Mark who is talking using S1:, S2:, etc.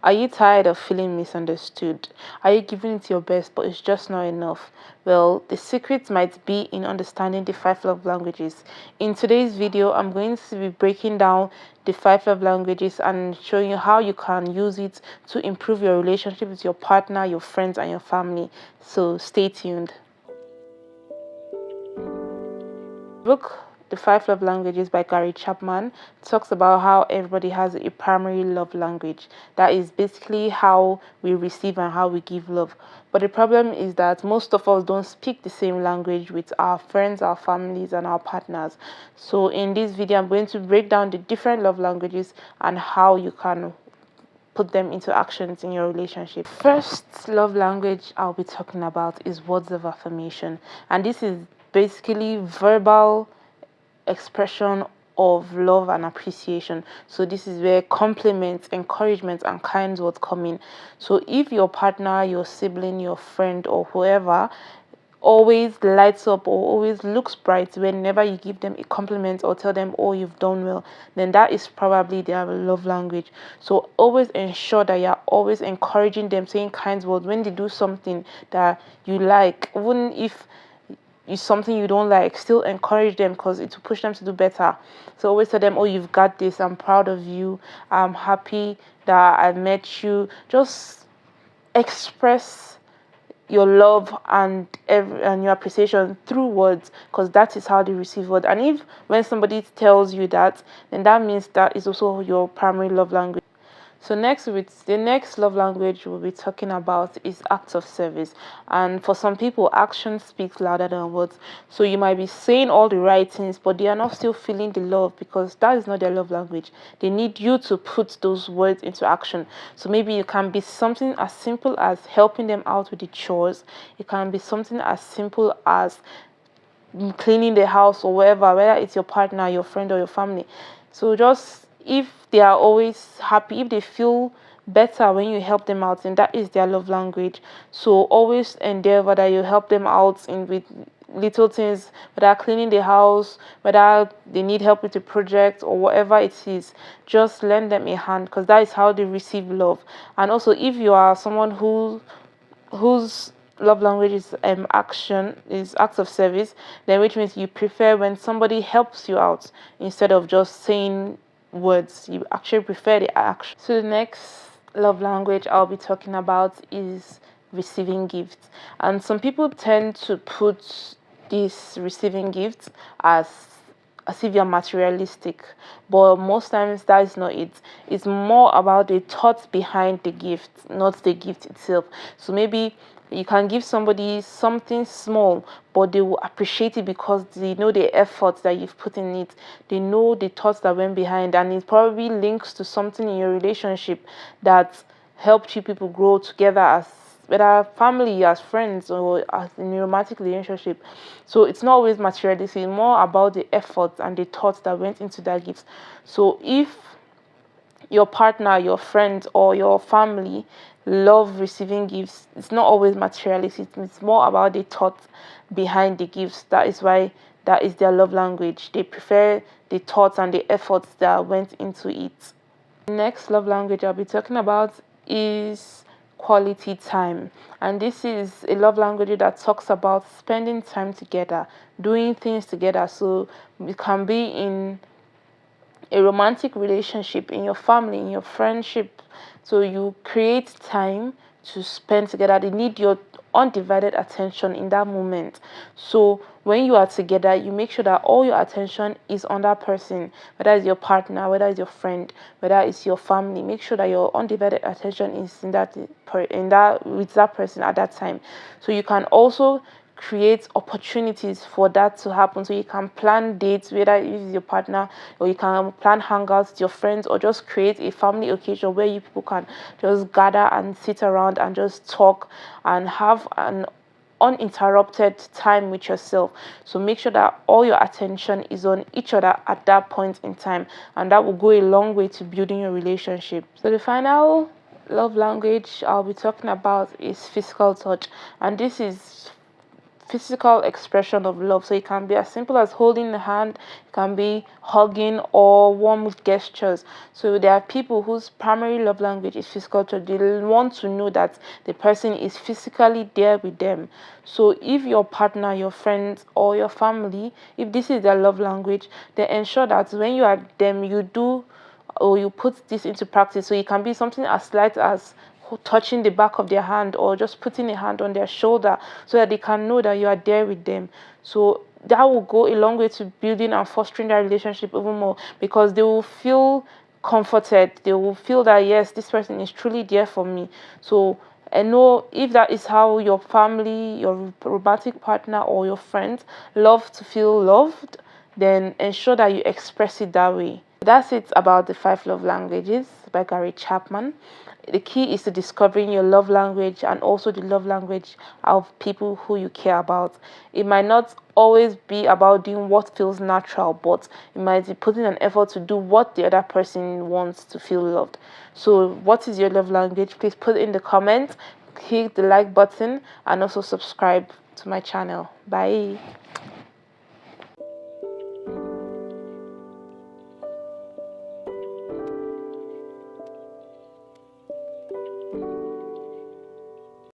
S1: Are you tired of feeling misunderstood? Are you giving it your best, but it's just not enough? Well, the secret might be in understanding the five love languages. In today's video, I'm going to be breaking down the five love languages and showing you how you can use it to improve your relationship with your partner, your friends, and your family. So stay tuned. Book The Five Love Languages by Gary Chapman talks about how everybody has a primary love language. That is basically how we receive and how we give love. But the problem is that most of us don't speak the same language with our friends, our families, and our partners. So in this video, I'm going to break down the different love languages and how you can put them into actions in your relationship. First love language I'll be talking about is words of affirmation, and this is basically verbal expression of love and appreciation. So this is where compliments, encouragement, and kind words come in. So if your partner, your sibling, your friend, or whoever always lights up or always looks bright whenever you give them a compliment or tell them, oh, you've done well, then that is probably their love language. So always ensure that you're always encouraging them, saying kind words when they do something that you like. Even if it's something you don't like, still encourage them because it will push them to do better. So always tell them, oh, you've got this, I'm proud of you, I'm happy that I met you. Just express your love and your appreciation through words, because that is how they receive word. And if when somebody tells you that, then that means that is also your primary love language. So the next love language we'll be talking about is acts of service. And for some people, action speaks louder than words. So you might be saying all the right things, but they are not still feeling the love because that is not their love language. They need you to put those words into action. So maybe it can be something as simple as helping them out with the chores. It can be something as simple as cleaning the house or wherever, whether it's your partner, your friend, or your family. So just if they are always happy, if they feel better when you help them out, and that is their love language. So always endeavor that you help them out in with little things, whether cleaning the house, whether they need help with a project or whatever it is. Just lend them a hand, because that is how they receive love. And also, if you are someone whose love language is acts of service, then which means you prefer when somebody helps you out instead of just saying words. You actually prefer the action. So the next love language I'll be talking about is receiving gifts. And some people tend to put this receiving gifts as if you're materialistic, but most times that is not it. It's more about the thoughts behind the gift, not the gift itself. So maybe you can give somebody something small, but they will appreciate it because they know the effort that you've put in it. They know the thoughts that went behind, and it probably links to something in your relationship that helped you people grow together as whether family, as friends, or as in a romantic relationship. So it's not always materialistic, it's more about the effort and the thoughts that went into that gift. So if your partner, your friends, or your family love receiving gifts, it's not always materialistic, it's more about the thought behind the gifts. That is why that is their love language. They prefer the thoughts and the efforts that went into it. The next love language I'll be talking about is quality time, and this is a love language that talks about spending time together, doing things together. So it can be in a romantic relationship, in your family, in your friendship. So you create time to spend together. They need your undivided attention in that moment. So when you are together, you make sure that all your attention is on that person, whether it's your partner, whether it's your friend, whether it's your family. Make sure that your undivided attention is in that with that person at that time. So you can also create opportunities for that to happen. So you can plan dates, whether it's your partner, or you can plan hangouts with your friends, or just create a family occasion where you people can just gather and sit around and just talk and have an uninterrupted time with yourself. So make sure that all your attention is on each other at that point in time, and that will go a long way to building your relationship. So the final love language I'll be talking about is physical touch, and this is physical expression of love. So it can be as simple as holding the hand, it can be hugging or warm gestures. So there are people whose primary love language is physical touch. They want to know that the person is physically there with them. So if your partner, your friends, or your family, if this is their love language, then ensure that when you are them, you do, or you put this into practice. So it can be something as slight as touching the back of their hand or just putting a hand on their shoulder, so that they can know that you are there with them. So that will go a long way to building and fostering that relationship even more, because they will feel comforted. They will feel that yes, this person is truly there for me. So and know, if that is how your family, your romantic partner, or your friends love to feel loved, then ensure that you express it that way. That's it about the 5 love languages by Gary Chapman. The key is to discovering your love language and also the love language of people who you care about. It might not always be about doing what feels natural, but it might be putting an effort to do what the other person wants to feel loved. So what is your love language? Please put it in the comments, hit the like button, and also subscribe to my channel. Bye.